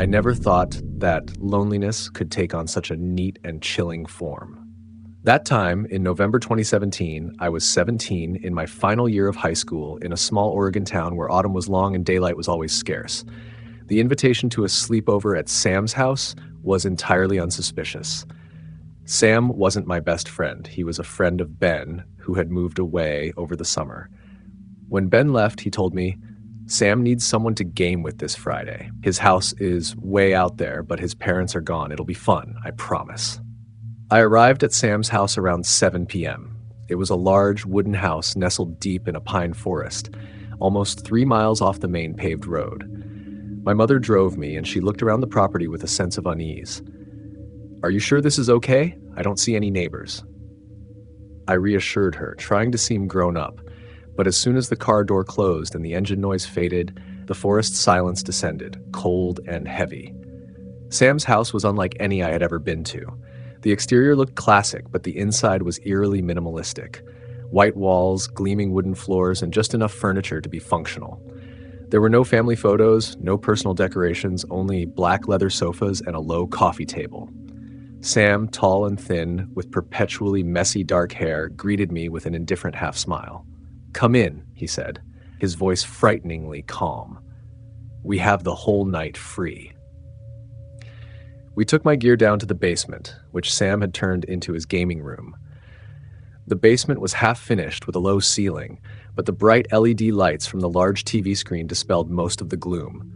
I never thought that loneliness could take on such a neat and chilling form. That time, in November 2017, I was 17 in my final year of high school in a small Oregon town where autumn was long and daylight was always scarce. The invitation to a sleepover at Sam's house was entirely unsuspicious. Sam wasn't my best friend. He was a friend of Ben, who had moved away over the summer. When Ben left, he told me, "Sam needs someone to game with this Friday. His house is way out there, but his parents are gone. It'll be fun, I promise." I arrived at Sam's house around 7 p.m. It was a large wooden house nestled deep in a pine forest, almost 3 miles off the main paved road. My mother drove me, and she looked around the property with a sense of unease. "Are you sure this is okay? I don't see any neighbors." I reassured her, trying to seem grown up, but as soon as the car door closed and the engine noise faded, the forest silence descended, cold and heavy. Sam's house was unlike any I had ever been to. The exterior looked classic, but the inside was eerily minimalistic. White walls, gleaming wooden floors, and just enough furniture to be functional. There were no family photos, no personal decorations, only black leather sofas and a low coffee table. Sam, tall and thin, with perpetually messy dark hair, greeted me with an indifferent half-smile. "Come in," he said, his voice frighteningly calm. "We have the whole night free." We took my gear down to the basement, which Sam had turned into his gaming room. The basement was half finished with a low ceiling, but the bright LED lights from the large TV screen dispelled most of the gloom.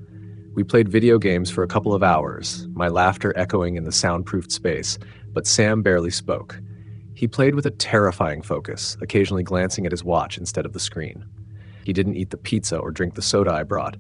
We played video games for a couple of hours, my laughter echoing in the soundproofed space, but Sam barely spoke. He played with a terrifying focus, occasionally glancing at his watch instead of the screen. He didn't eat the pizza or drink the soda I brought.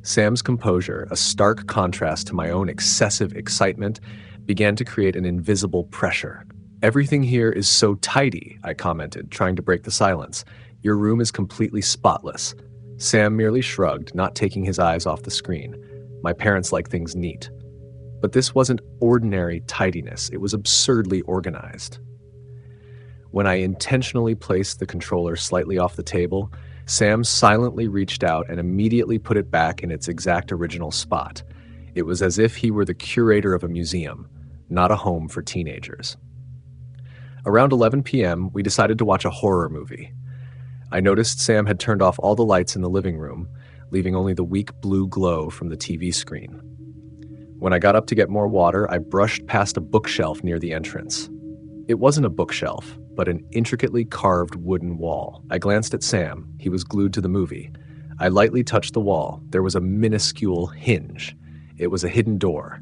Sam's composure, a stark contrast to my own excessive excitement, began to create an invisible pressure. "Everything here is so tidy," I commented, trying to break the silence. "Your room is completely spotless." Sam merely shrugged, not taking his eyes off the screen. "My parents like things neat." But this wasn't ordinary tidiness, it was absurdly organized. When I intentionally placed the controller slightly off the table, Sam silently reached out and immediately put it back in its exact original spot. It was as if he were the curator of a museum, not a home for teenagers. Around 11 p.m., we decided to watch a horror movie. I noticed Sam had turned off all the lights in the living room, leaving only the weak blue glow from the TV screen. When I got up to get more water, I brushed past a bookshelf near the entrance. It wasn't a bookshelf, but an intricately carved wooden wall. I glanced at Sam. He was glued to the movie. I lightly touched the wall. There was a minuscule hinge. It was a hidden door.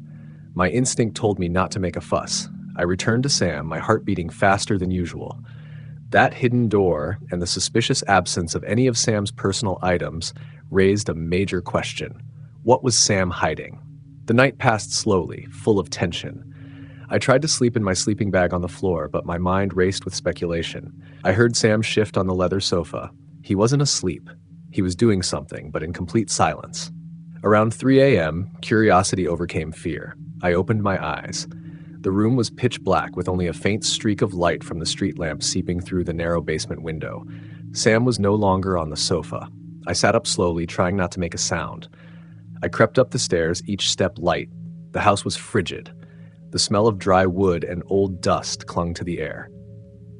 My instinct told me not to make a fuss. I returned to Sam, my heart beating faster than usual. That hidden door and the suspicious absence of any of Sam's personal items raised a major question. What was Sam hiding? The night passed slowly, full of tension. I tried to sleep in my sleeping bag on the floor, but my mind raced with speculation. I heard Sam shift on the leather sofa. He wasn't asleep. He was doing something, but in complete silence. Around 3 a.m., curiosity overcame fear. I opened my eyes. The room was pitch black with only a faint streak of light from the street lamp seeping through the narrow basement window. Sam was no longer on the sofa. I sat up slowly, trying not to make a sound. I crept up the stairs, each step light. The house was frigid. The smell of dry wood and old dust clung to the air.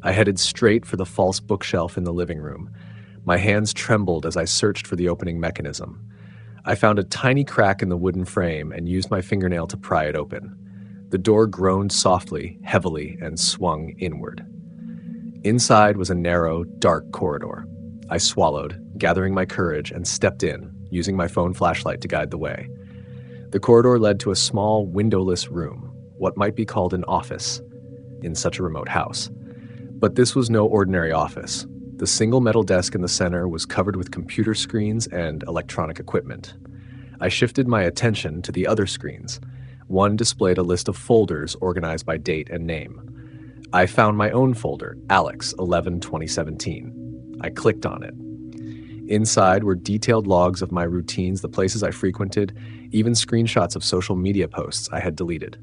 I headed straight for the false bookshelf in the living room. My hands trembled as I searched for the opening mechanism. I found a tiny crack in the wooden frame and used my fingernail to pry it open. The door groaned softly, heavily, and swung inward. Inside was a narrow, dark corridor. I swallowed, gathering my courage, and stepped in, using my phone flashlight to guide the way. The corridor led to a small, windowless room, what might be called an office in such a remote house. But this was no ordinary office. The single metal desk in the center was covered with computer screens and electronic equipment. I shifted my attention to the other screens. One displayed a list of folders organized by date and name. I found my own folder, Alex 11-2017. I clicked on it. Inside were detailed logs of my routines, the places I frequented, even screenshots of social media posts I had deleted.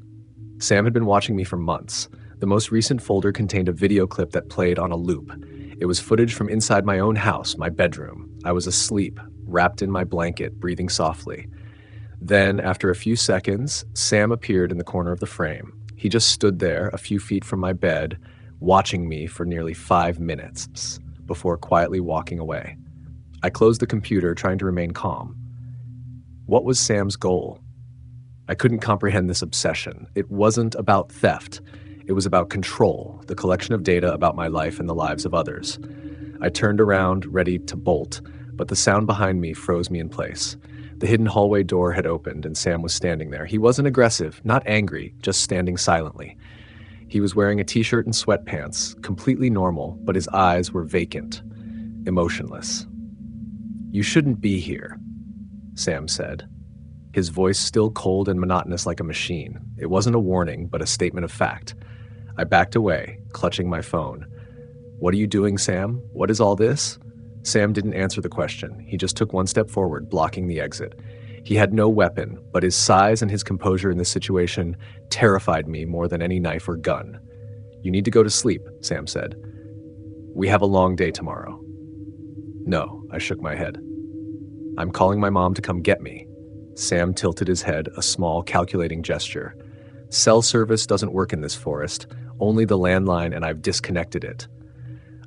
Sam had been watching me for months. The most recent folder contained a video clip that played on a loop. It was footage from inside my own house, my bedroom. I was asleep, wrapped in my blanket, breathing softly. Then, after a few seconds, Sam appeared in the corner of the frame. He just stood there, a few feet from my bed, watching me for nearly 5 minutes before quietly walking away. I closed the computer, trying to remain calm. What was Sam's goal? I couldn't comprehend this obsession. It wasn't about theft. It was about control, the collection of data about my life and the lives of others. I turned around, ready to bolt, but the sound behind me froze me in place. The hidden hallway door had opened, and Sam was standing there. He wasn't aggressive, not angry, just standing silently. He was wearing a t-shirt and sweatpants, completely normal, but his eyes were vacant, emotionless. "You shouldn't be here," Sam said. His voice still cold and monotonous like a machine. It wasn't a warning, but a statement of fact. I backed away, clutching my phone. "What are you doing, Sam? What is all this?" Sam didn't answer the question. He just took one step forward, blocking the exit. He had no weapon, but his size and his composure in this situation terrified me more than any knife or gun. "You need to go to sleep," Sam said. "We have a long day tomorrow." "No," I shook my head. "I'm calling my mom to come get me." Sam tilted his head, a small, calculating gesture. "Cell service doesn't work in this forest, only the landline, and I've disconnected it."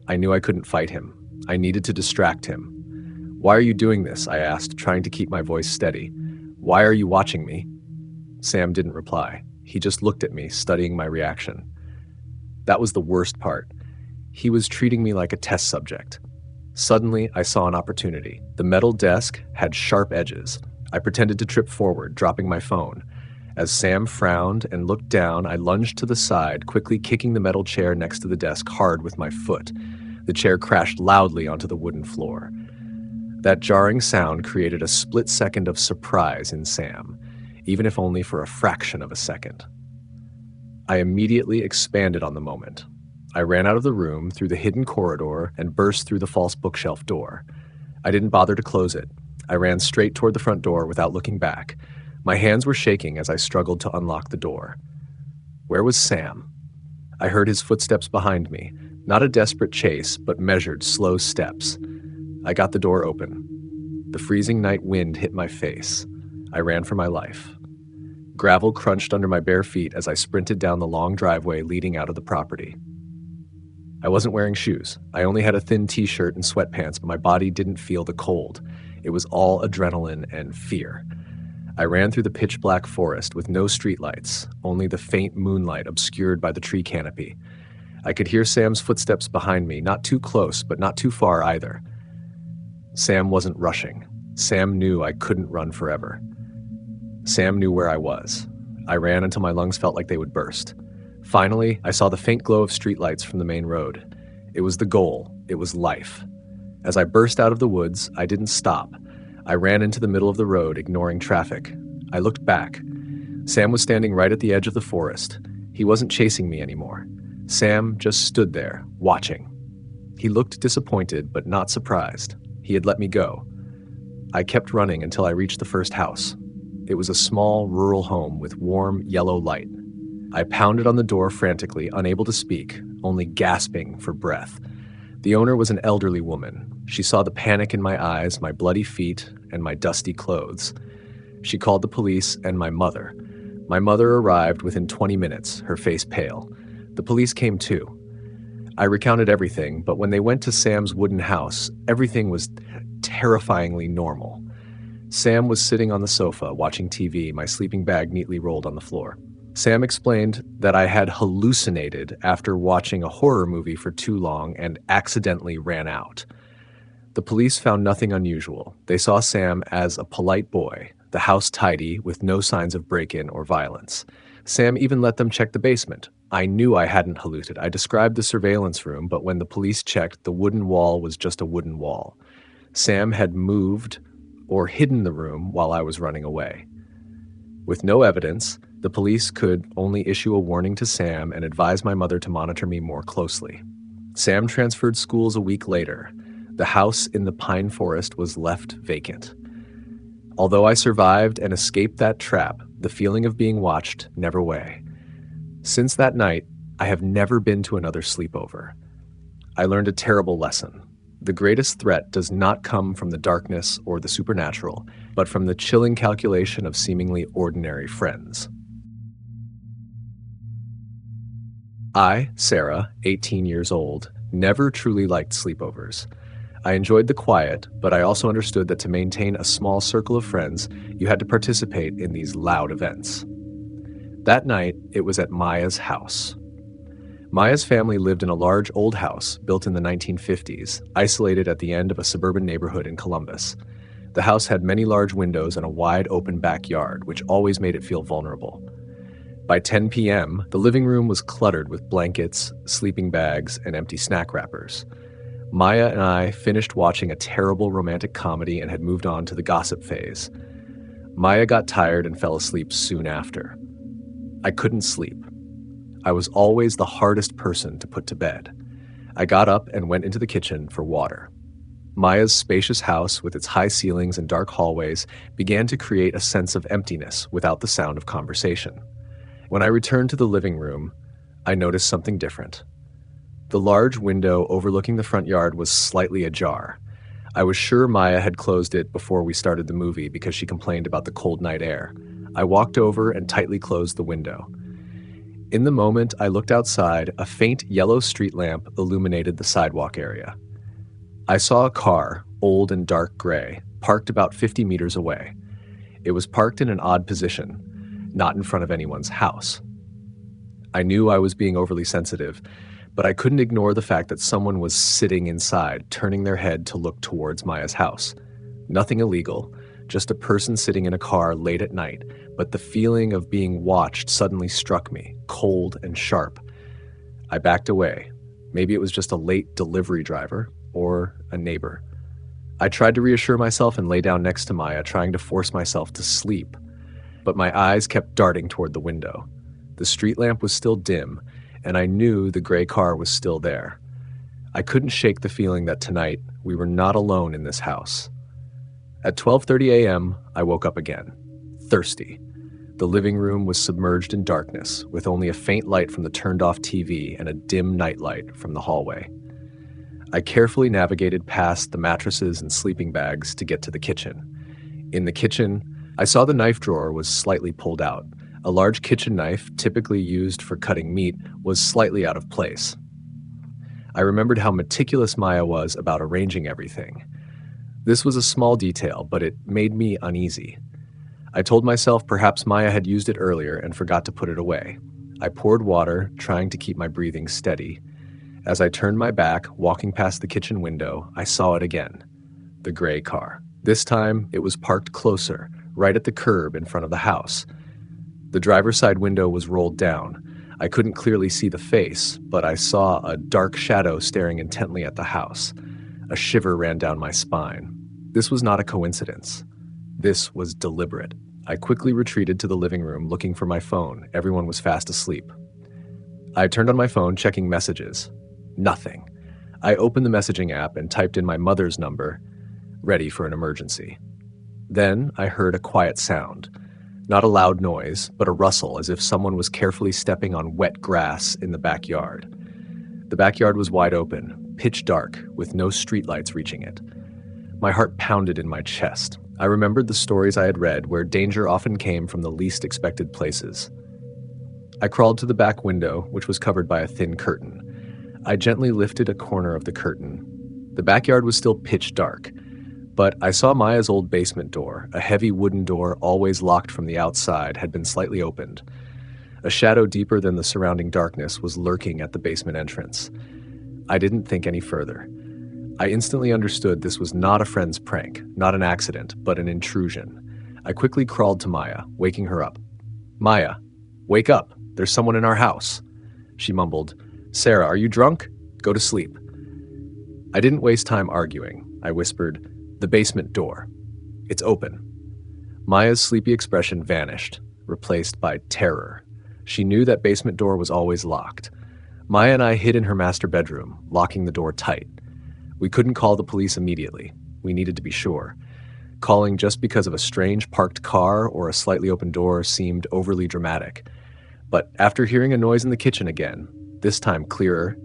I knew I couldn't fight him. I needed to distract him. "Why are you doing this?" I asked, trying to keep my voice steady. "Why are you watching me?" Sam didn't reply. He just looked at me, studying my reaction. That was the worst part. He was treating me like a test subject. Suddenly, I saw an opportunity. The metal desk had sharp edges. I pretended to trip forward, dropping my phone. As Sam frowned and looked down, I lunged to the side, quickly kicking the metal chair next to the desk hard with my foot. The chair crashed loudly onto the wooden floor. That jarring sound created a split second of surprise in Sam, even if only for a fraction of a second. I immediately expanded on the moment. I ran out of the room, through the hidden corridor, and burst through the false bookshelf door. I didn't bother to close it. I ran straight toward the front door without looking back. My hands were shaking as I struggled to unlock the door. Where was Sam? I heard his footsteps behind me, not a desperate chase, but measured, slow steps. I got the door open. The freezing night wind hit my face. I ran for my life. Gravel crunched under my bare feet as I sprinted down the long driveway leading out of the property. I wasn't wearing shoes. I only had a thin t-shirt and sweatpants, but my body didn't feel the cold. It was all adrenaline and fear. I ran through the pitch-black forest with no streetlights, only the faint moonlight obscured by the tree canopy. I could hear Sam's footsteps behind me, not too close, but not too far either. Sam wasn't rushing. Sam knew I couldn't run forever. Sam knew where I was. I ran until my lungs felt like they would burst. Finally, I saw the faint glow of streetlights from the main road. It was the goal. It was life. As I burst out of the woods, I didn't stop. I ran into the middle of the road, ignoring traffic. I looked back. Sam was standing right at the edge of the forest. He wasn't chasing me anymore. Sam just stood there, watching. He looked disappointed, but not surprised. He had let me go. I kept running until I reached the first house. It was a small, rural home with warm, yellow light. I pounded on the door frantically, unable to speak, only gasping for breath. The owner was an elderly woman. She saw the panic in my eyes, my bloody feet, and my dusty clothes. She called the police and my mother. My mother arrived within 20 minutes, her face pale. The police came too. I recounted everything, but when they went to Sam's wooden house, everything was terrifyingly normal. Sam was sitting on the sofa, watching TV, my sleeping bag neatly rolled on the floor. Sam explained that I had hallucinated after watching a horror movie for too long and accidentally ran out. The police found nothing unusual. They saw Sam as a polite boy, the house tidy with no signs of break-in or violence. Sam even let them check the basement. I knew I hadn't hallucinated. I described the surveillance room, but when the police checked, the wooden wall was just a wooden wall. Sam had moved or hidden the room while I was running away. With no evidence, the police could only issue a warning to Sam and advise my mother to monitor me more closely. Sam transferred schools a week later. The house in the pine forest was left vacant. Although I survived and escaped that trap, the feeling of being watched never went away. Since that night, I have never been to another sleepover. I learned a terrible lesson. The greatest threat does not come from the darkness or the supernatural, but from the chilling calculation of seemingly ordinary friends. I, Sarah, 18 years old, never truly liked sleepovers. I enjoyed the quiet, but I also understood that to maintain a small circle of friends, you had to participate in these loud events. That night, it was at Maya's house. Maya's family lived in a large old house built in the 1950s, isolated at the end of a suburban neighborhood in Columbus. The house had many large windows and a wide open backyard, which always made it feel vulnerable. By 10 p.m., the living room was cluttered with blankets, sleeping bags, and empty snack wrappers. Maya and I finished watching a terrible romantic comedy and had moved on to the gossip phase. Maya got tired and fell asleep soon after. I couldn't sleep. I was always the hardest person to put to bed. I got up and went into the kitchen for water. Maya's spacious house, with its high ceilings and dark hallways, began to create a sense of emptiness without the sound of conversation. When I returned to the living room, I noticed something different. The large window overlooking the front yard was slightly ajar. I was sure Maya had closed it before we started the movie because she complained about the cold night air. I walked over and tightly closed the window. In the moment I looked outside, a faint yellow street lamp illuminated the sidewalk area. I saw a car, old and dark gray, parked about 50 meters away. It was parked in an odd position, not in front of anyone's house. I knew I was being overly sensitive, but I couldn't ignore the fact that someone was sitting inside, turning their head to look towards Maya's house. Nothing illegal, just a person sitting in a car late at night, but the feeling of being watched suddenly struck me, cold and sharp. I backed away. Maybe it was just a late delivery driver or a neighbor. I tried to reassure myself and lay down next to Maya, trying to force myself to sleep. But my eyes kept darting toward the window. The street lamp was still dim, and I knew the gray car was still there. I couldn't shake the feeling that tonight we were not alone in this house. At 12:30 a.m., I woke up again, thirsty. The living room was submerged in darkness, with only a faint light from the turned-off TV and a dim nightlight from the hallway. I carefully navigated past the mattresses and sleeping bags to get to the kitchen. In the kitchen, I saw the knife drawer was slightly pulled out. A large kitchen knife, typically used for cutting meat, was slightly out of place. I remembered how meticulous Maya was about arranging everything. This was a small detail, but it made me uneasy. I told myself perhaps Maya had used it earlier and forgot to put it away. I poured water, trying to keep my breathing steady. As I turned my back, walking past the kitchen window, I saw it again. The gray car. This time, it was parked closer, right at the curb in front of the house. The driver's side window was rolled down. I couldn't clearly see the face, but I saw a dark shadow staring intently at the house. A shiver ran down my spine. This was not a coincidence. This was deliberate. I quickly retreated to the living room, looking for my phone. Everyone was fast asleep. I turned on my phone, checking messages. Nothing. I opened the messaging app and typed in my mother's number, ready for an emergency. Then I heard a quiet sound. Not a loud noise, but a rustle, as if someone was carefully stepping on wet grass in the backyard. The backyard was wide open, pitch dark, with no streetlights reaching it. My heart pounded in my chest. I remembered the stories I had read where danger often came from the least expected places. I crawled to the back window, which was covered by a thin curtain. I gently lifted a corner of the curtain. The backyard was still pitch dark, but I saw Maya's old basement door, a heavy wooden door always locked from the outside, had been slightly opened. A shadow deeper than the surrounding darkness was lurking at the basement entrance. I didn't think any further. I instantly understood this was not a friend's prank, not an accident, but an intrusion. I quickly crawled to Maya, waking her up. "Maya, wake up. There's someone in our house." She mumbled, "Sarah, are you drunk? Go to sleep." I didn't waste time arguing. I whispered, "The basement door. It's open." Maya's sleepy expression vanished, replaced by terror. She knew that basement door was always locked. Maya and I hid in her master bedroom, locking the door tight. We couldn't call the police immediately. We needed to be sure. Calling just because of a strange parked car or a slightly open door seemed overly dramatic. But after hearing a noise in the kitchen again, this time clearer,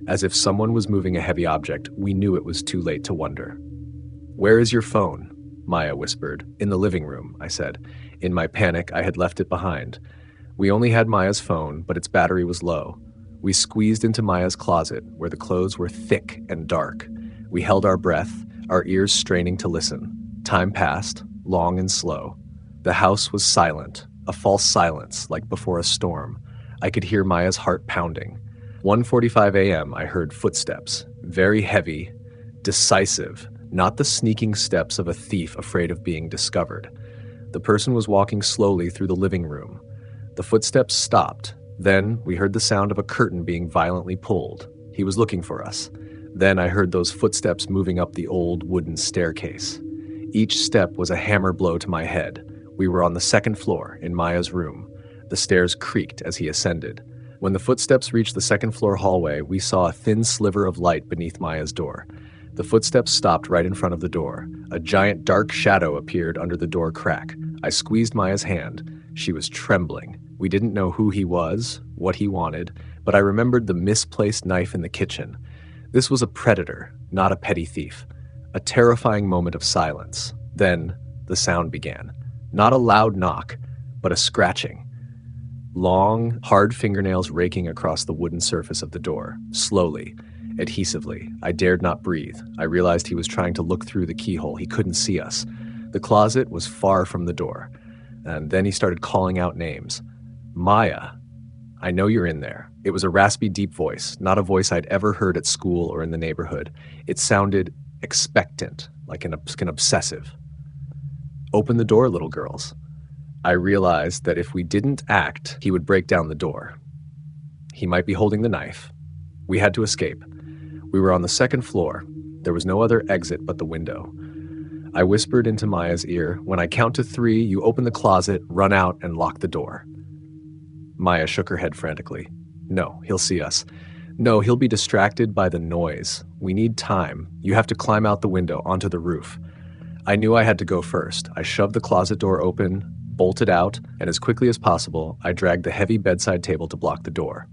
As if someone was moving a heavy object, we knew it was too late to wonder. "Where is your phone?" Maya whispered. "In the living room," I said. In my panic, I had left it behind. We only had Maya's phone, but its battery was low. We squeezed into Maya's closet, where the clothes were thick and dark. We held our breath, our ears straining to listen. Time passed, long and slow. The house was silent, a false silence, like before a storm. I could hear Maya's heart pounding. 1:45 a.m., I heard footsteps, very heavy, decisive, not the sneaking steps of a thief afraid of being discovered. The person was walking slowly through the living room. The footsteps stopped. Then we heard the sound of a curtain being violently pulled. He was looking for us. Then I heard those footsteps moving up the old wooden staircase. Each step was a hammer blow to my head. We were on the second floor, in Maya's room. The stairs creaked as he ascended. When the footsteps reached the second floor hallway, we saw a thin sliver of light beneath Maya's door. The footsteps stopped right in front of the door. A giant dark shadow appeared under the door crack. I squeezed Maya's hand. She was trembling. We didn't know who he was, what he wanted, but I remembered the misplaced knife in the kitchen. This was a predator, not a petty thief. A terrifying moment of silence. Then the sound began. Not a loud knock, but a scratching. Long, hard fingernails raking across the wooden surface of the door, slowly, adhesively. I dared not breathe. I realized he was trying to look through the keyhole. He couldn't see us. The closet was far from the door. And then he started calling out names. "Maya, I know you're in there." It was a raspy, deep voice, not a voice I'd ever heard at school or in the neighborhood. It sounded expectant, like an obsessive. "Open the door, little girls." I realized that if we didn't act, he would break down the door. He might be holding the knife. We had to escape. We were on the second floor. There was no other exit but the window. I whispered into Maya's ear, "When I count to 3, you open the closet, run out, and lock the door." Maya shook her head frantically. "No, he'll see us. No, he'll be distracted by the noise. We need time. You have to climb out the window, onto the roof." I knew I had to go first. I shoved the closet door open, bolted out, and as quickly as possible, I dragged the heavy bedside table to block the door.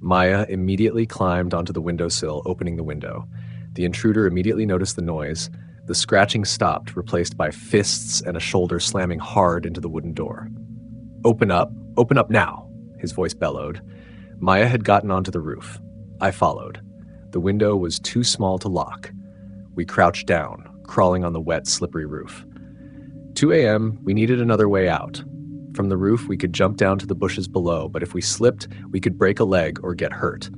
Maya immediately climbed onto the windowsill, opening the window. The intruder immediately noticed the noise. The scratching stopped, replaced by fists and a shoulder slamming hard into the wooden door. Open up now," his voice bellowed. Maya had gotten onto the roof. I followed. The window was too small to lock. We crouched down, crawling on the wet, slippery roof. 2 a.m., we needed another way out. From the roof, we could jump down to the bushes below, but if we slipped, we could break a leg or get hurt.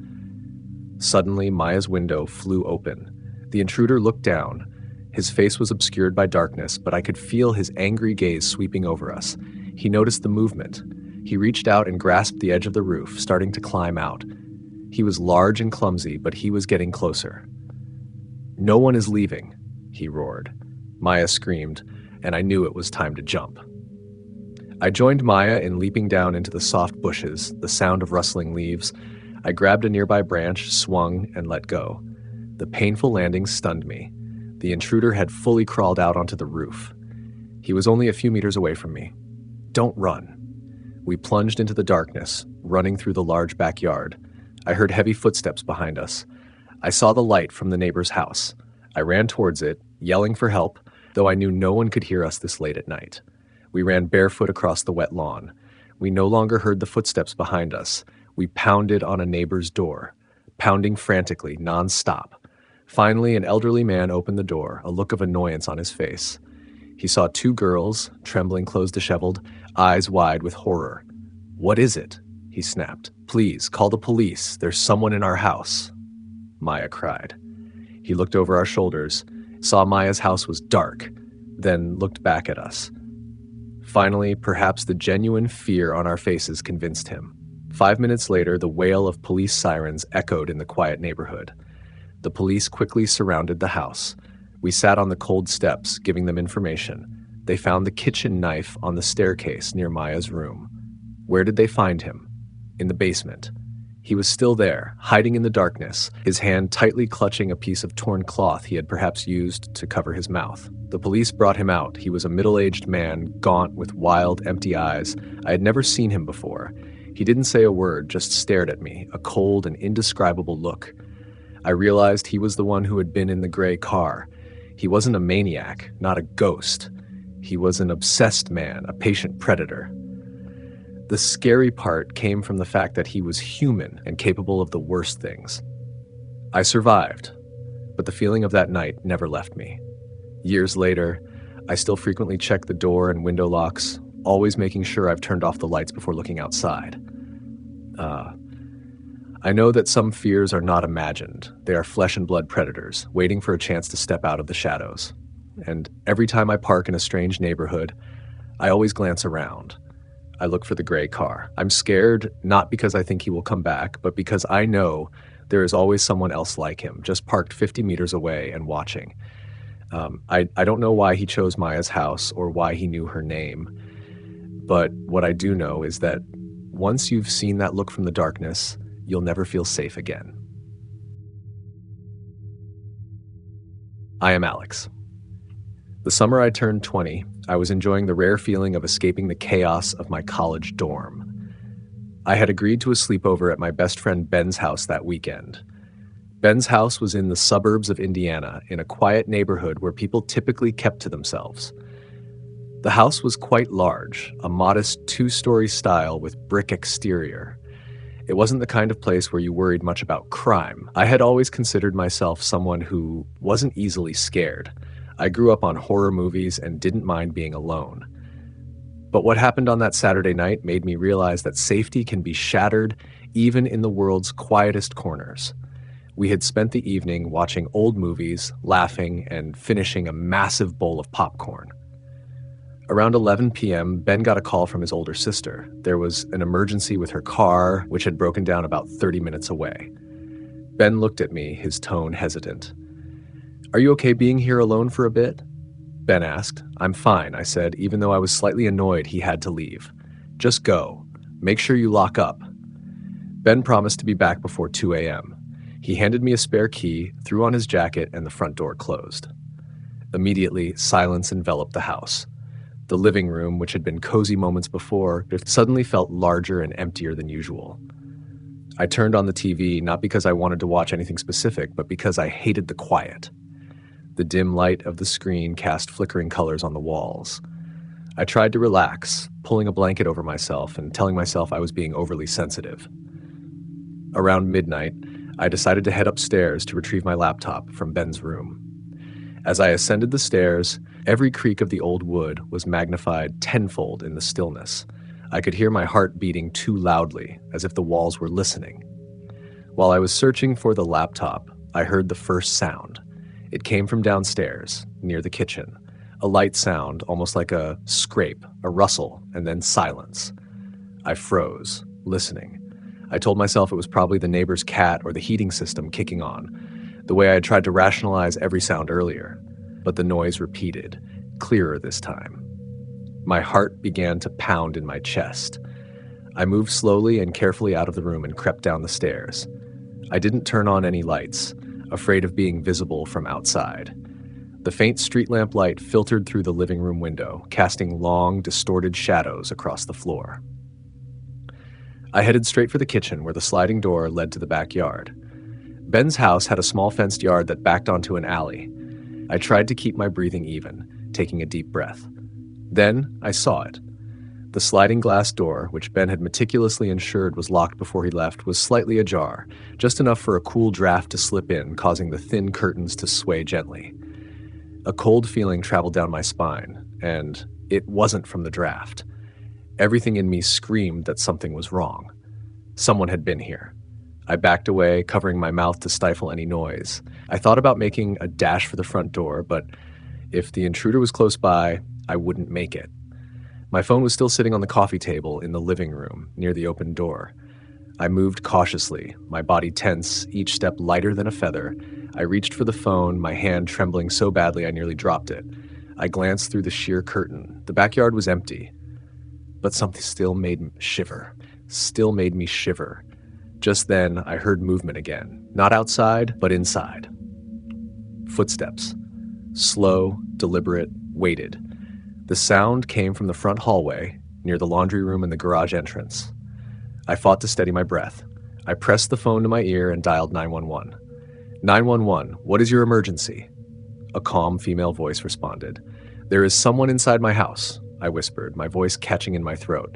Suddenly, Maya's window flew open. The intruder looked down. His face was obscured by darkness, but I could feel his angry gaze sweeping over us. He noticed the movement. He reached out and grasped the edge of the roof, starting to climb out. He was large and clumsy, but he was getting closer. "No one is leaving," he roared. Maya screamed, and I knew it was time to jump. I joined Maya in leaping down into the soft bushes, the sound of rustling leaves. I grabbed a nearby branch, swung, and let go. The painful landing stunned me. The intruder had fully crawled out onto the roof. He was only a few meters away from me. "Don't run." We plunged into the darkness, running through the large backyard. I heard heavy footsteps behind us. I saw the light from the neighbor's house. I ran towards it, yelling for help, though I knew no one could hear us this late at night. We ran barefoot across the wet lawn. We no longer heard the footsteps behind us. We pounded on a neighbor's door, pounding frantically, non-stop. Finally, an elderly man opened the door, a look of annoyance on his face. He saw 2 girls, trembling, clothes disheveled, eyes wide with horror. "What is it?" he snapped. "Please, call the police. There's someone in our house." Maya cried. He looked over our shoulders, saw Maya's house was dark, then looked back at us. Finally, perhaps the genuine fear on our faces convinced him. 5 minutes later, the wail of police sirens echoed in the quiet neighborhood. The police quickly surrounded the house. We sat on the cold steps, giving them information. They found the kitchen knife on the staircase near Maya's room. Where did they find him? In the basement. He was still there, hiding in the darkness, his hand tightly clutching a piece of torn cloth he had perhaps used to cover his mouth. The police brought him out. He was a middle-aged man, gaunt with wild, empty eyes. I had never seen him before. He didn't say a word, just stared at me, a cold and indescribable look. I realized he was the one who had been in the gray car. He wasn't a maniac, not a ghost. He was an obsessed man, a patient predator. The scary part came from the fact that he was human and capable of the worst things. I survived, but the feeling of that night never left me. Years later, I still frequently check the door and window locks, always making sure I've turned off the lights before looking outside. I know that some fears are not imagined. They are flesh and blood predators, waiting for a chance to step out of the shadows. And every time I park in a strange neighborhood, I always glance around. I look for the gray car. I'm scared not because I think he will come back, but because I know there is always someone else like him, just parked 50 meters away and watching. I don't know why he chose Maya's house or why he knew her name, but what I do know is that once you've seen that look from the darkness, you'll never feel safe again. I am Alex. The summer I turned 20, I was enjoying the rare feeling of escaping the chaos of my college dorm. I had agreed to a sleepover at my best friend Ben's house that weekend. Ben's house was in the suburbs of Indiana, in a quiet neighborhood where people typically kept to themselves. The house was quite large, a modest 2-story style with brick exterior. It wasn't the kind of place where you worried much about crime. I had always considered myself someone who wasn't easily scared. I grew up on horror movies and didn't mind being alone. But what happened on that Saturday night made me realize that safety can be shattered even in the world's quietest corners. We had spent the evening watching old movies, laughing, and finishing a massive bowl of popcorn. Around 11 p.m., Ben got a call from his older sister. There was an emergency with her car, which had broken down about 30 minutes away. Ben looked at me, his tone hesitant. "Are you okay being here alone for a bit?" Ben asked. "I'm fine," I said, even though I was slightly annoyed he had to leave. "Just go. Make sure you lock up." Ben promised to be back before 2 a.m. He handed me a spare key, threw on his jacket, and the front door closed. Immediately, silence enveloped the house. The living room, which had been cozy moments before, suddenly felt larger and emptier than usual. I turned on the TV not because I wanted to watch anything specific, but because I hated the quiet. The dim light of the screen cast flickering colors on the walls. I tried to relax, pulling a blanket over myself and telling myself I was being overly sensitive. Around midnight, I decided to head upstairs to retrieve my laptop from Ben's room. As I ascended the stairs, every creak of the old wood was magnified tenfold in the stillness. I could hear my heart beating too loudly, as if the walls were listening. While I was searching for the laptop, I heard the first sound. It came from downstairs, near the kitchen. A light sound, almost like a scrape, a rustle, and then silence. I froze, listening. I told myself it was probably the neighbor's cat or the heating system kicking on, the way I had tried to rationalize every sound earlier. But the noise repeated, clearer this time. My heart began to pound in my chest. I moved slowly and carefully out of the room and crept down the stairs. I didn't turn on any lights, afraid of being visible from outside. The faint street lamp light filtered through the living room window, casting long, distorted shadows across the floor. I headed straight for the kitchen, where the sliding door led to the backyard. Ben's house had a small fenced yard that backed onto an alley. I tried to keep my breathing even, taking a deep breath. Then I saw it. The sliding glass door, which Ben had meticulously ensured was locked before he left, was slightly ajar, just enough for a cool draft to slip in, causing the thin curtains to sway gently. A cold feeling traveled down my spine, and it wasn't from the draft. Everything in me screamed that something was wrong. Someone had been here. I backed away, covering my mouth to stifle any noise. I thought about making a dash for the front door, but if the intruder was close by, I wouldn't make it. My phone was still sitting on the coffee table in the living room, near the open door. I moved cautiously, my body tense, each step lighter than a feather. I reached for the phone, my hand trembling so badly I nearly dropped it. I glanced through the sheer curtain. The backyard was empty. But something still made me shiver. Just then, I heard movement again. Not outside, but inside. Footsteps. Slow, deliberate, weighted. The sound came from the front hallway, near the laundry room and the garage entrance. I fought to steady my breath. I pressed the phone to my ear and dialed 911. 911, what is your emergency? A calm female voice responded. There is someone inside my house, I whispered, my voice catching in my throat.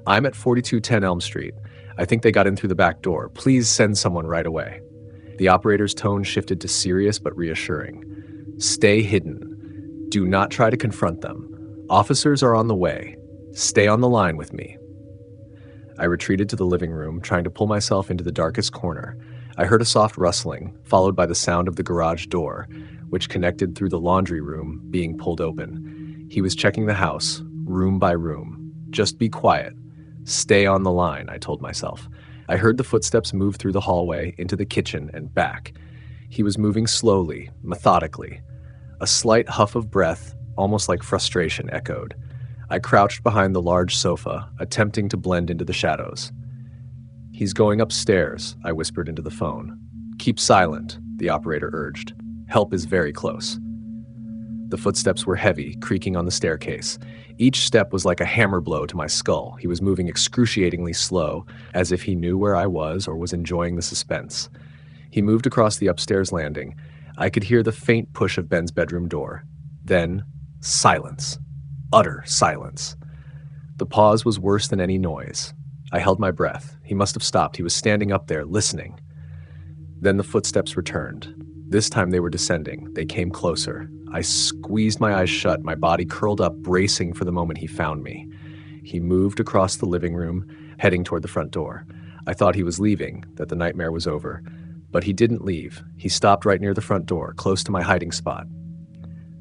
I'm at 4210 Elm Street. I think they got in through the back door. Please send someone right away. The operator's tone shifted to serious but reassuring. Stay hidden. Do not try to confront them. Officers are on the way. Stay on the line with me. I retreated to the living room, trying to pull myself into the darkest corner. I heard a soft rustling, followed by the sound of the garage door, which connected through the laundry room, being pulled open. He was checking the house, room by room. Just be quiet. Stay on the line, I told myself. I heard the footsteps move through the hallway, into the kitchen, and back. He was moving slowly, methodically. A slight huff of breath, almost like frustration, echoed. I crouched behind the large sofa, attempting to blend into the shadows. He's going upstairs, I whispered into the phone. Keep silent, the operator urged. Help is very close. The footsteps were heavy, creaking on the staircase. Each step was like a hammer blow to my skull. He was moving excruciatingly slow, as if he knew where I was or was enjoying the suspense. He moved across the upstairs landing. I could hear the faint push of Ben's bedroom door. Then, silence. Utter silence. The pause was worse than any noise. I held my breath. He must have stopped. He was standing up there, listening. Then the footsteps returned. This time they were descending. They came closer. I squeezed my eyes shut, my body curled up, bracing for the moment he found me. He moved across the living room, heading toward the front door. I thought he was leaving, that the nightmare was over. But he didn't leave. He stopped right near the front door, close to my hiding spot.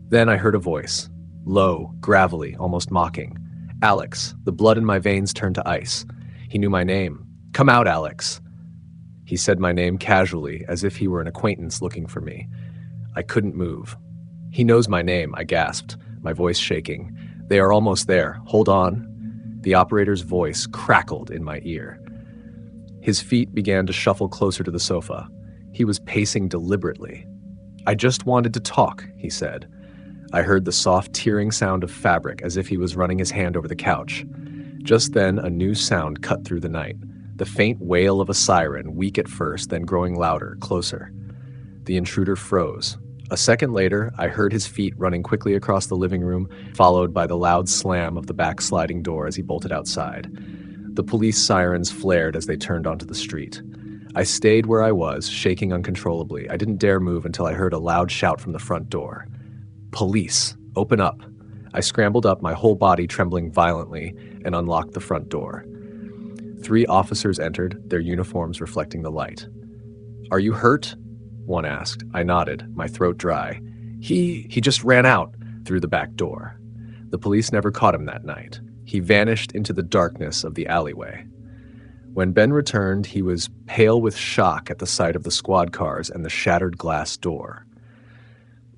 Then I heard a voice, low, gravelly, almost mocking. Alex. The blood in my veins turned to ice. He knew my name. Come out, Alex. He said my name casually, as if he were an acquaintance looking for me. I couldn't move. He knows my name, I gasped, my voice shaking. They are almost there. Hold on. The operator's voice crackled in my ear. His feet began to shuffle closer to the sofa. He was pacing deliberately. I just wanted to talk, he said. I heard the soft tearing sound of fabric as if he was running his hand over the couch. Just then, a new sound cut through the night. The faint wail of a siren, weak at first, then growing louder, closer. The intruder froze. A second later, I heard his feet running quickly across the living room, followed by the loud slam of the back sliding door as he bolted outside. The police sirens flared as they turned onto the street. I stayed where I was, shaking uncontrollably. I didn't dare move until I heard a loud shout from the front door. Police, open up. I scrambled up, my whole body trembling violently, and unlocked the front door. 3 officers entered, their uniforms reflecting the light. Are you hurt? One asked. I nodded, my throat dry. He just ran out through the back door. The police never caught him that night. He vanished into the darkness of the alleyway. When Ben returned, he was pale with shock at the sight of the squad cars and the shattered glass door.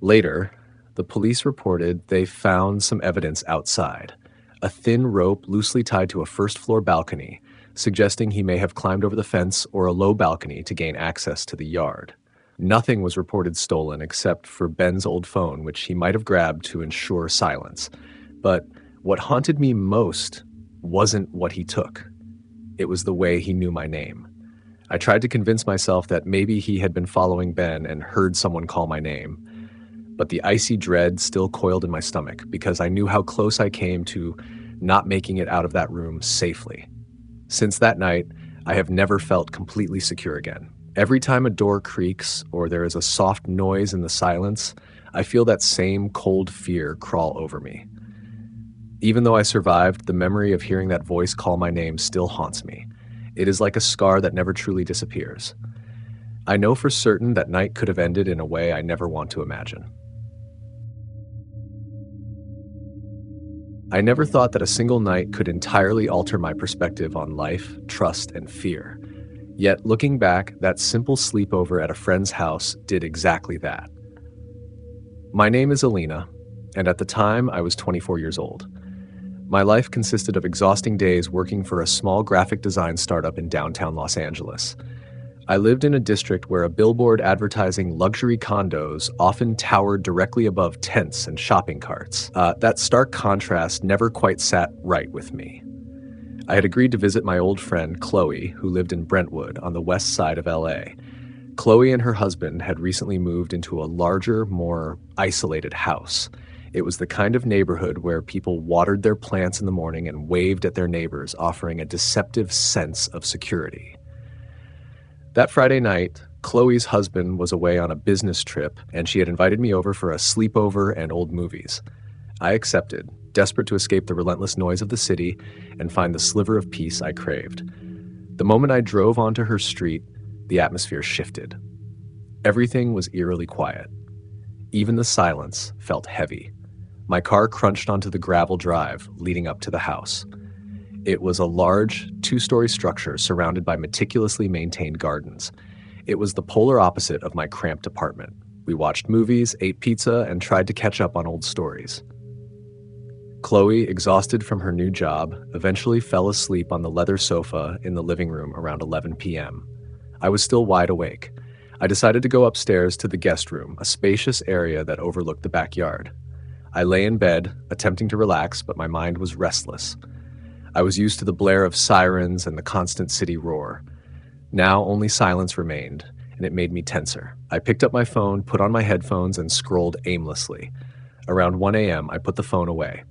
Later, the police reported they found some evidence outside. A thin rope loosely tied to a first-floor balcony, suggesting he may have climbed over the fence or a low balcony to gain access to the yard. Nothing was reported stolen except for Ben's old phone, which he might have grabbed to ensure silence. But what haunted me most wasn't what he took. It was the way he knew my name. I tried to convince myself that maybe he had been following Ben and heard someone call my name. But the icy dread still coiled in my stomach because I knew how close I came to not making it out of that room safely. Since that night, I have never felt completely secure again. Every time a door creaks or there is a soft noise in the silence, I feel that same cold fear crawl over me. Even though I survived, the memory of hearing that voice call my name still haunts me. It is like a scar that never truly disappears. I know for certain that night could have ended in a way I never want to imagine. I never thought that a single night could entirely alter my perspective on life, trust, and fear. Yet, looking back, that simple sleepover at a friend's house did exactly that. My name is Alina, and at the time, I was 24 years old. My life consisted of exhausting days working for a small graphic design startup in downtown Los Angeles. I lived in a district where a billboard advertising luxury condos often towered directly above tents and shopping carts. That stark contrast never quite sat right with me. I had agreed to visit my old friend, Chloe, who lived in Brentwood on the west side of LA. Chloe and her husband had recently moved into a larger, more isolated house. It was the kind of neighborhood where people watered their plants in the morning and waved at their neighbors, offering a deceptive sense of security. That Friday night, Chloe's husband was away on a business trip, and she had invited me over for a sleepover and old movies. I accepted, desperate to escape the relentless noise of the city and find the sliver of peace I craved. The moment I drove onto her street, the atmosphere shifted. Everything was eerily quiet. Even the silence felt heavy. My car crunched onto the gravel drive leading up to the house. It was a large, two-story structure surrounded by meticulously maintained gardens. It was the polar opposite of my cramped apartment. We watched movies, ate pizza, and tried to catch up on old stories. Chloe, exhausted from her new job, eventually fell asleep on the leather sofa in the living room around 11 p.m. I was still wide awake. I decided to go upstairs to the guest room, a spacious area that overlooked the backyard. I lay in bed, attempting to relax, but my mind was restless. I was used to the blare of sirens and the constant city roar. Now only silence remained, and it made me tenser. I picked up my phone, put on my headphones, and scrolled aimlessly. Around 1 a.m., I put the phone away.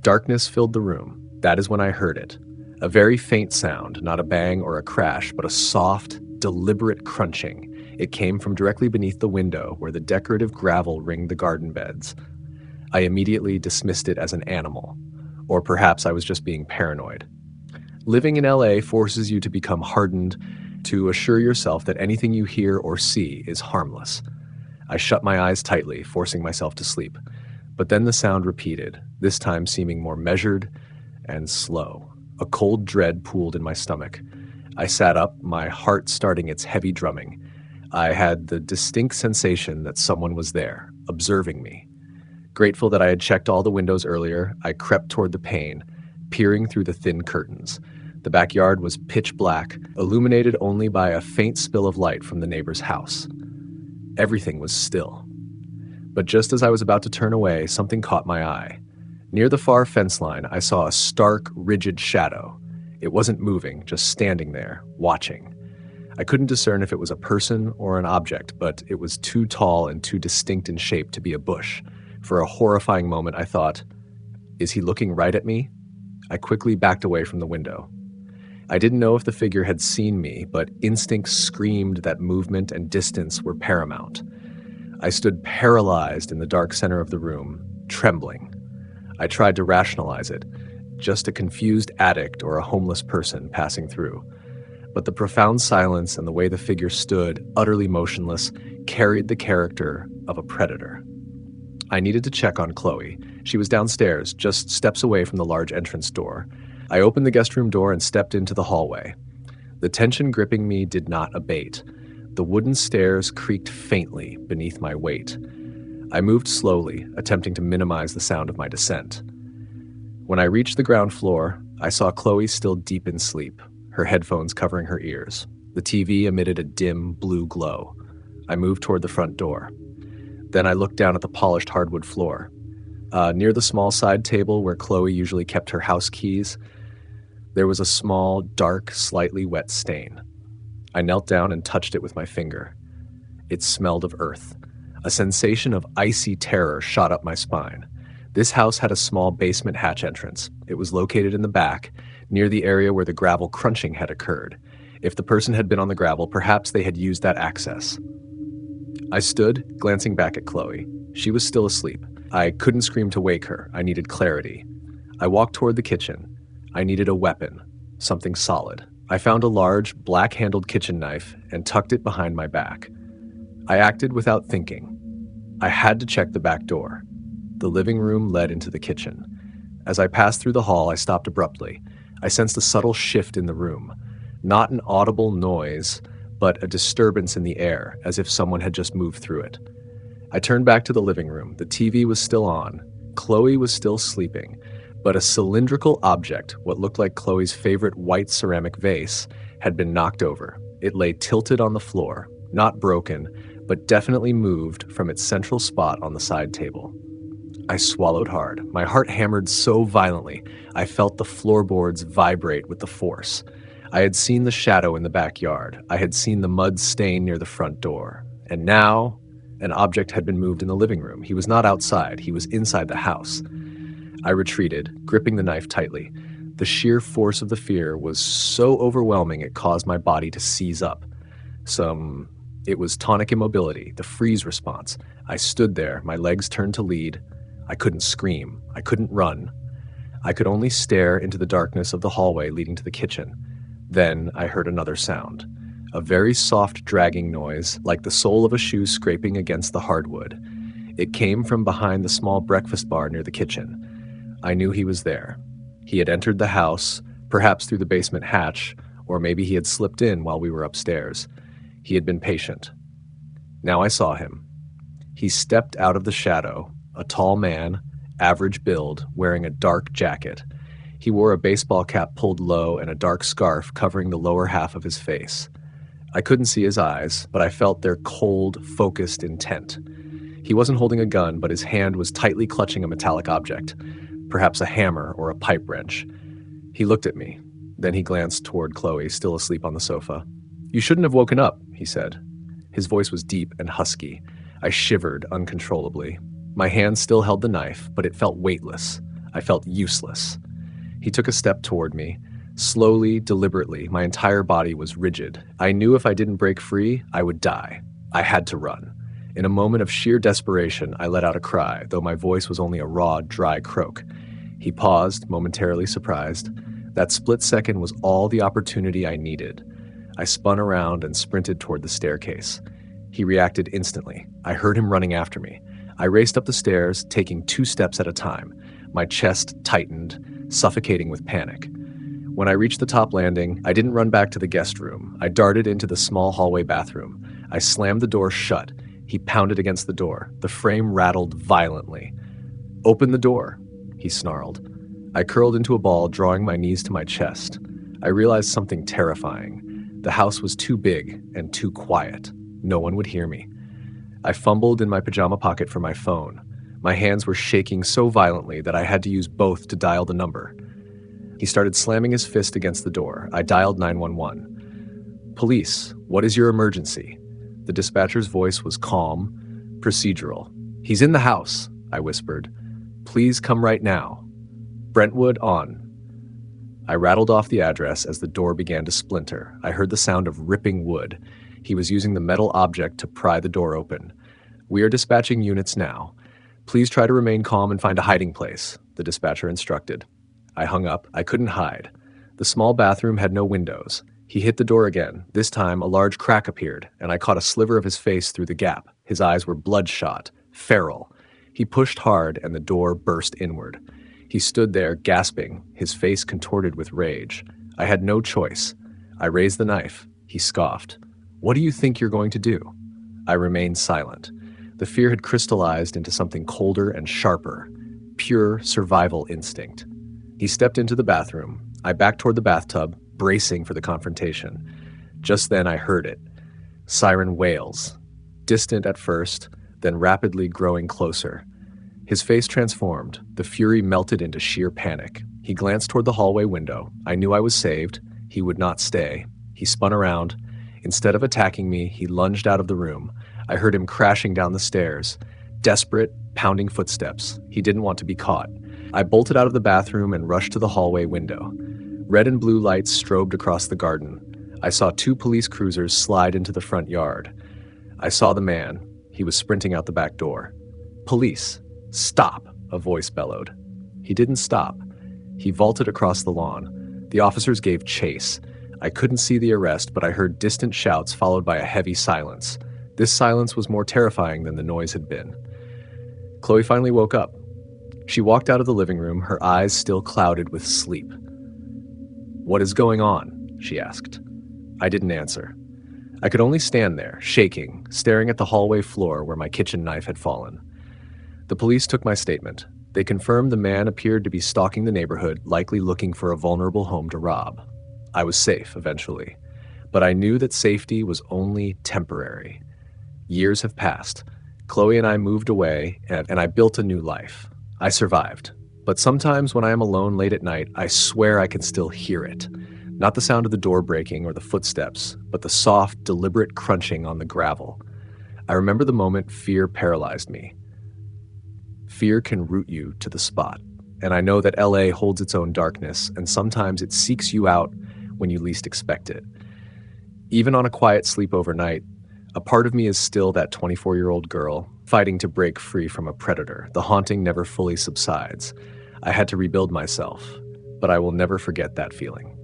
Darkness filled the room. That is when I heard it. A very faint sound, not a bang or a crash, but a soft, deliberate crunching. It came from directly beneath the window where the decorative gravel ringed the garden beds. I immediately dismissed it as an animal. Or perhaps I was just being paranoid. Living in LA forces you to become hardened, to assure yourself that anything you hear or see is harmless. I shut my eyes tightly, forcing myself to sleep. But then the sound repeated, this time seeming more measured and slow. A cold dread pooled in my stomach. I sat up, my heart starting its heavy drumming. I had the distinct sensation that someone was there, observing me. Grateful that I had checked all the windows earlier, I crept toward the pane, peering through the thin curtains. The backyard was pitch black, illuminated only by a faint spill of light from the neighbor's house. Everything was still. But just as I was about to turn away, something caught my eye. Near the far fence line, I saw a stark, rigid shadow. It wasn't moving, just standing there, watching. I couldn't discern if it was a person or an object, but it was too tall and too distinct in shape to be a bush. For a horrifying moment, I thought, is he looking right at me? I quickly backed away from the window. I didn't know if the figure had seen me, but instinct screamed that movement and distance were paramount. I stood paralyzed in the dark center of the room, trembling. I tried to rationalize it, just a confused addict or a homeless person passing through. But the profound silence and the way the figure stood, utterly motionless, carried the character of a predator. I needed to check on Chloe. She was downstairs, just steps away from the large entrance door. I opened the guest room door and stepped into the hallway. The tension gripping me did not abate. The wooden stairs creaked faintly beneath my weight. I moved slowly, attempting to minimize the sound of my descent. When I reached the ground floor, I saw Chloe still deep in sleep, her headphones covering her ears. The TV emitted a dim blue glow. I moved toward the front door. Then I looked down at the polished hardwood floor. Near the small side table where Chloe usually kept her house keys, there was a small, dark, slightly wet stain. I knelt down and touched it with my finger. It smelled of earth. A sensation of icy terror shot up my spine. This house had a small basement hatch entrance. It was located in the back, near the area where the gravel crunching had occurred. If the person had been on the gravel, perhaps they had used that access. I stood, glancing back at Chloe. She was still asleep. I couldn't scream to wake her. I needed clarity. I walked toward the kitchen. I needed a weapon, something solid. I found a large, black-handled kitchen knife and tucked it behind my back. I acted without thinking. I had to check the back door. The living room led into the kitchen. As I passed through the hall, I stopped abruptly. I sensed a subtle shift in the room. Not an audible noise, but a disturbance in the air, as if someone had just moved through it. I turned back to the living room. The TV was still on. Chloe was still sleeping, but a cylindrical object, what looked like Chloe's favorite white ceramic vase, had been knocked over. It lay tilted on the floor, not broken, but definitely moved from its central spot on the side table. I swallowed hard. My heart hammered so violently, I felt the floorboards vibrate with the force. I had seen the shadow in the backyard. I had seen the mud stain near the front door. And now, an object had been moved in the living room. He was not outside. He was inside the house. I retreated, gripping the knife tightly. The sheer force of the fear was so overwhelming it caused my body to seize up. It was tonic immobility, the freeze response. I stood there, my legs turned to lead. I couldn't scream. I couldn't run. I could only stare into the darkness of the hallway leading to the kitchen. Then I heard another sound. A very soft dragging noise, like the sole of a shoe scraping against the hardwood. It came from behind the small breakfast bar near the kitchen. I knew he was there. He had entered the house, perhaps through the basement hatch, or maybe he had slipped in while we were upstairs. He had been patient. Now I saw him. He stepped out of the shadow, a tall man, average build, wearing a dark jacket. He wore a baseball cap pulled low and a dark scarf covering the lower half of his face. I couldn't see his eyes, but I felt their cold, focused intent. He wasn't holding a gun, but his hand was tightly clutching a metallic object, perhaps a hammer or a pipe wrench. He looked at me. Then he glanced toward Chloe, still asleep on the sofa. "You shouldn't have woken up," he said. His voice was deep and husky. I shivered uncontrollably. My hand still held the knife, but it felt weightless. I felt useless. He took a step toward me. Slowly, deliberately, my entire body was rigid. I knew if I didn't break free, I would die. I had to run. In a moment of sheer desperation, I let out a cry, though my voice was only a raw, dry croak. He paused, momentarily surprised. That split second was all the opportunity I needed. I spun around and sprinted toward the staircase. He reacted instantly. I heard him running after me. I raced up the stairs, taking 2 steps at a time. My chest tightened, suffocating with panic. When I reached the top landing, I didn't run back to the guest room. I darted into the small hallway bathroom. I slammed the door shut. He pounded against the door. The frame rattled violently. "Open the door," he snarled. I curled into a ball, drawing my knees to my chest. I realized something terrifying. The house was too big and too quiet. No one would hear me. I fumbled in my pajama pocket for my phone. My hands were shaking so violently that I had to use both to dial the number. He started slamming his fist against the door. I dialed 911. "Police, what is your emergency?" The dispatcher's voice was calm, procedural. "He's in the house," I whispered. "Please come right now. Brentwood on." I rattled off the address as the door began to splinter. I heard the sound of ripping wood. He was using the metal object to pry the door open. "We are dispatching units now. Please try to remain calm and find a hiding place," the dispatcher instructed. I hung up. I couldn't hide. The small bathroom had no windows. He hit the door again. This time, a large crack appeared, and I caught a sliver of his face through the gap. His eyes were bloodshot, feral. He pushed hard, and the door burst inward. He stood there, gasping, his face contorted with rage. I had no choice. I raised the knife. He scoffed. "What do you think you're going to do?" I remained silent. The fear had crystallized into something colder and sharper, pure survival instinct. He stepped into the bathroom. I backed toward the bathtub, bracing for the confrontation. Just then I heard it. Siren wails. Distant at first, then rapidly growing closer. His face transformed. The fury melted into sheer panic. He glanced toward the hallway window. I knew I was saved. He would not stay. He spun around. Instead of attacking me, he lunged out of the room. I heard him crashing down the stairs. Desperate, pounding footsteps. He didn't want to be caught. I bolted out of the bathroom and rushed to the hallway window. Red and blue lights strobed across the garden. I saw 2 police cruisers slide into the front yard. I saw the man. He was sprinting out the back door. "Police, stop," a voice bellowed. He didn't stop. He vaulted across the lawn. The officers gave chase. I couldn't see the arrest, but I heard distant shouts followed by a heavy silence. This silence was more terrifying than the noise had been. Chloe finally woke up. She walked out of the living room, her eyes still clouded with sleep. "What is going on?" she asked. I didn't answer. I could only stand there, shaking, staring at the hallway floor where my kitchen knife had fallen. The police took my statement. They confirmed the man appeared to be stalking the neighborhood, likely looking for a vulnerable home to rob. I was safe, eventually. But I knew that safety was only temporary. Years have passed. Chloe and I moved away, and I built a new life. I survived. But sometimes when I am alone late at night, I swear I can still hear it. Not the sound of the door breaking or the footsteps, but the soft, deliberate crunching on the gravel. I remember the moment fear paralyzed me. Fear can root you to the spot, and I know that LA holds its own darkness, and sometimes it seeks you out when you least expect it. Even on a quiet sleepover night, a part of me is still that 24-year-old girl fighting to break free from a predator. The haunting never fully subsides. I had to rebuild myself, but I will never forget that feeling.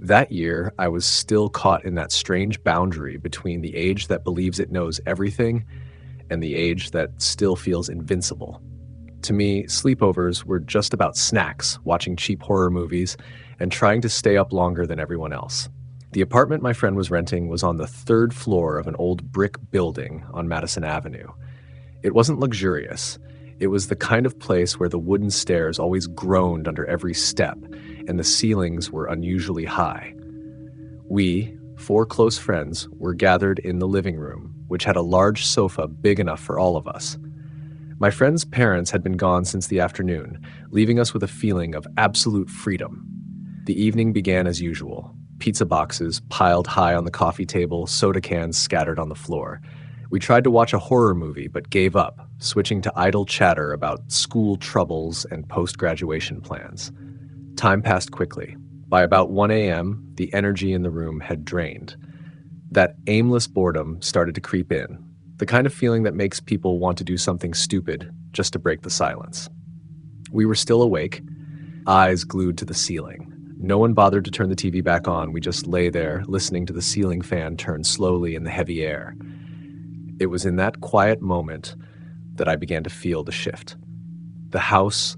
That year, I was still caught in that strange boundary between the age that believes it knows everything and the age that still feels invincible. To me, sleepovers were just about snacks, watching cheap horror movies, and trying to stay up longer than everyone else. The apartment my friend was renting was on the third floor of an old brick building on Madison Avenue. It wasn't luxurious. It was the kind of place where the wooden stairs always groaned under every step, and the ceilings were unusually high. We, 4 close friends, were gathered in the living room, which had a large sofa big enough for all of us. My friend's parents had been gone since the afternoon, leaving us with a feeling of absolute freedom. The evening began as usual. Pizza boxes piled high on the coffee table, soda cans scattered on the floor. We tried to watch a horror movie but gave up, switching to idle chatter about school troubles and post-graduation plans. Time passed quickly. By about 1 a.m., the energy in the room had drained. That aimless boredom started to creep in, the kind of feeling that makes people want to do something stupid just to break the silence. We were still awake, eyes glued to the ceiling. No one bothered to turn the TV back on. We just lay there, listening to the ceiling fan turn slowly in the heavy air. It was in that quiet moment that I began to feel the shift. The house,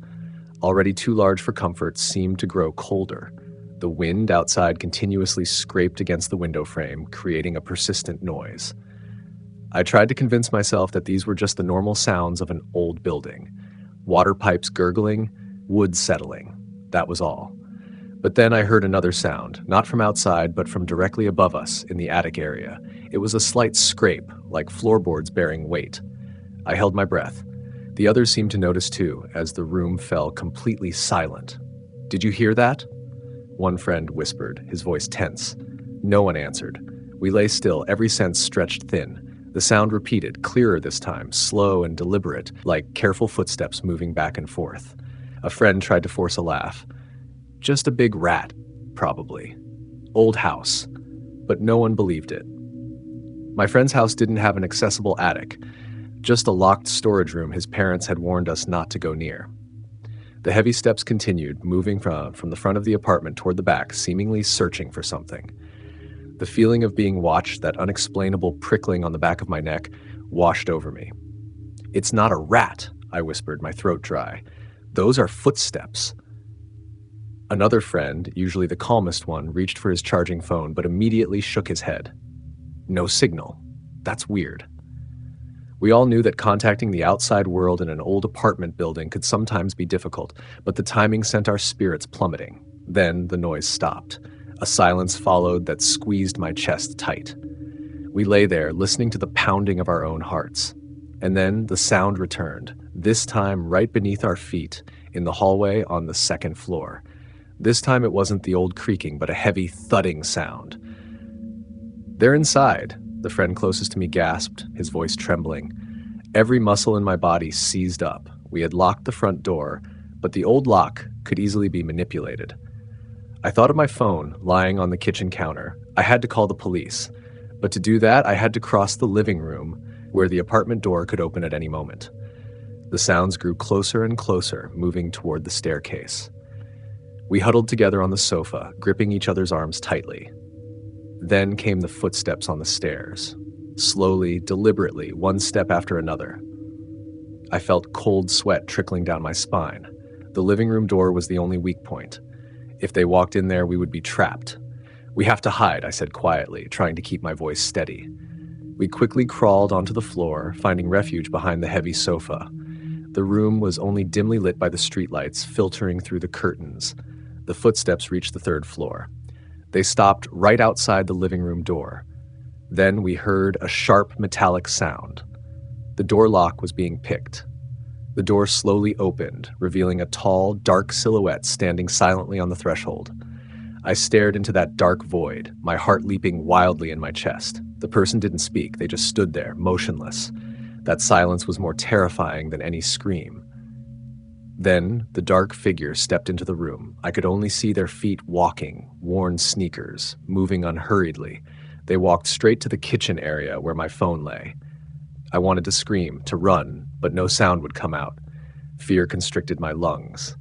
already too large for comfort, seemed to grow colder. The wind outside continuously scraped against the window frame, creating a persistent noise. I tried to convince myself that these were just the normal sounds of an old building. Water pipes gurgling, wood settling. That was all. But then I heard another sound, not from outside, but from directly above us in the attic area. It was a slight scrape, like floorboards bearing weight. I held my breath. The others seemed to notice too, as the room fell completely silent. "Did you hear that?" One friend whispered, his voice tense. No one answered. We lay still, every sense stretched thin. The sound repeated, clearer this time, slow and deliberate, like careful footsteps moving back and forth. A friend tried to force a laugh. "Just a big rat, probably. Old house." But no one believed it. My friend's house didn't have an accessible attic, just a locked storage room his parents had warned us not to go near. The heavy steps continued, moving from the front of the apartment toward the back, seemingly searching for something. The feeling of being watched, that unexplainable prickling on the back of my neck, washed over me. "It's not a rat," I whispered, my throat dry. "Those are footsteps." Another friend, usually the calmest one, reached for his charging phone, but immediately shook his head. "No signal. That's weird." We all knew that contacting the outside world in an old apartment building could sometimes be difficult, but the timing sent our spirits plummeting. Then the noise stopped. A silence followed that squeezed my chest tight. We lay there, listening to the pounding of our own hearts. And then the sound returned, this time right beneath our feet, in the hallway on the second floor. This time it wasn't the old creaking, but a heavy thudding sound. "They're inside," the friend closest to me gasped, his voice trembling. Every muscle in my body seized up. We had locked the front door, but the old lock could easily be manipulated. I thought of my phone lying on the kitchen counter. I had to call the police. But to do that, I had to cross the living room, where the apartment door could open at any moment. The sounds grew closer and closer, moving toward the staircase. We huddled together on the sofa, gripping each other's arms tightly. Then came the footsteps on the stairs. Slowly, deliberately, one step after another. I felt cold sweat trickling down my spine. The living room door was the only weak point. If they walked in there, we would be trapped. "We have to hide," I said quietly, trying to keep my voice steady. We quickly crawled onto the floor, finding refuge behind the heavy sofa. The room was only dimly lit by the streetlights filtering through the curtains. The footsteps reached the third floor. They stopped right outside the living room door. Then we heard a sharp metallic sound. The door lock was being picked. The door slowly opened, revealing a tall, dark silhouette standing silently on the threshold. I stared into that dark void, my heart leaping wildly in my chest. The person didn't speak, they just stood there, motionless. That silence was more terrifying than any scream. Then, the dark figure stepped into the room. I could only see their feet walking, worn sneakers, moving unhurriedly. They walked straight to the kitchen area where my phone lay. I wanted to scream, to run, but no sound would come out. Fear constricted my lungs.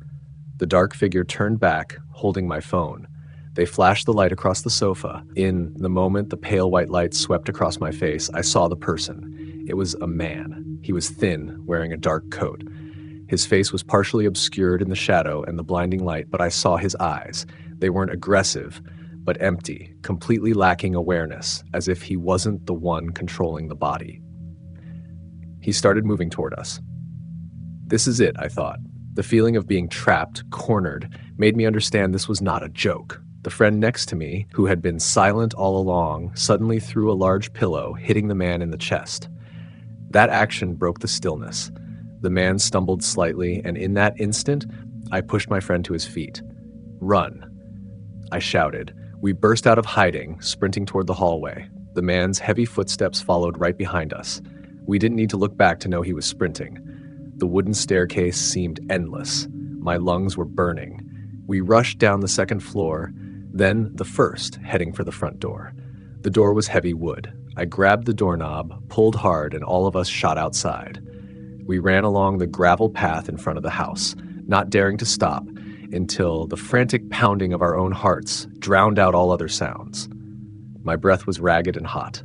The dark figure turned back, holding my phone. They flashed the light across the sofa. In the moment the pale white light swept across my face, I saw the person. It was a man. He was thin, wearing a dark coat. His face was partially obscured in the shadow and the blinding light, but I saw his eyes. They weren't aggressive, but empty, completely lacking awareness, as if he wasn't the one controlling the body. He started moving toward us. This is it, I thought. The feeling of being trapped, cornered, made me understand this was not a joke. The friend next to me, who had been silent all along, suddenly threw a large pillow, hitting the man in the chest. That action broke the stillness. The man stumbled slightly, and in that instant, I pushed my friend to his feet. "Run!" I shouted. We burst out of hiding, sprinting toward the hallway. The man's heavy footsteps followed right behind us. We didn't need to look back to know he was sprinting. The wooden staircase seemed endless. My lungs were burning. We rushed down the second floor, then the first, heading for the front door. The door was heavy wood. I grabbed the doorknob, pulled hard, and all of us shot outside. We ran along the gravel path in front of the house, not daring to stop until the frantic pounding of our own hearts drowned out all other sounds. My breath was ragged and hot.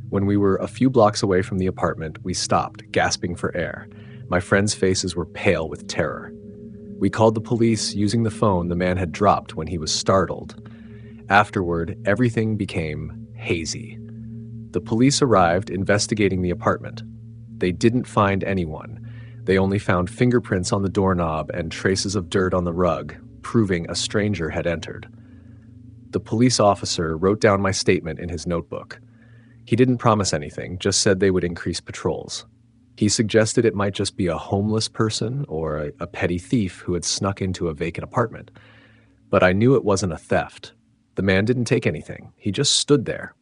When we were a few blocks away from the apartment, we stopped, gasping for air. My friends' faces were pale with terror. We called the police using the phone the man had dropped when he was startled. Afterward, everything became hazy. The police arrived, investigating the apartment. They didn't find anyone. They only found fingerprints on the doorknob and traces of dirt on the rug, proving a stranger had entered. The police officer wrote down my statement in his notebook. He didn't promise anything, just said they would increase patrols. He suggested it might just be a homeless person or a petty thief who had snuck into a vacant apartment. But I knew it wasn't a theft. The man didn't take anything. He just stood there,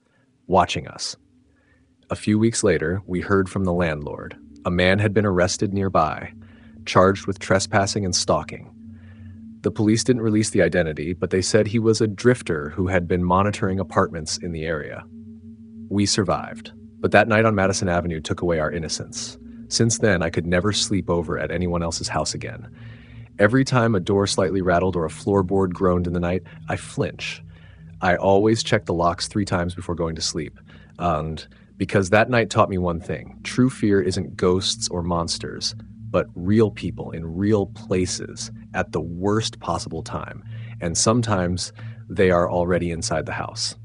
watching us. A few weeks later, we heard from the landlord. A man had been arrested nearby, charged with trespassing and stalking. The police didn't release the identity, but they said he was a drifter who had been monitoring apartments in the area. We survived, but that night on Madison Avenue took away our innocence. Since then, I could never sleep over at anyone else's house again. Every time a door slightly rattled or a floorboard groaned in the night, I flinch. I always check the locks 3 times before going to sleep. And because that night taught me one thing: true fear isn't ghosts or monsters, but real people in real places at the worst possible time. And sometimes they are already inside the house.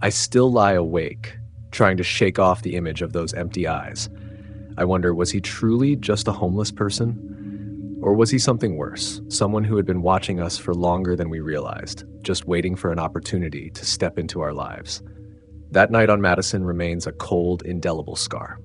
I still lie awake, trying to shake off the image of those empty eyes. I wonder, was he truly just a homeless person? Or was he something worse, someone who had been watching us for longer than we realized, just waiting for an opportunity to step into our lives? That night on Madison remains a cold, indelible scar.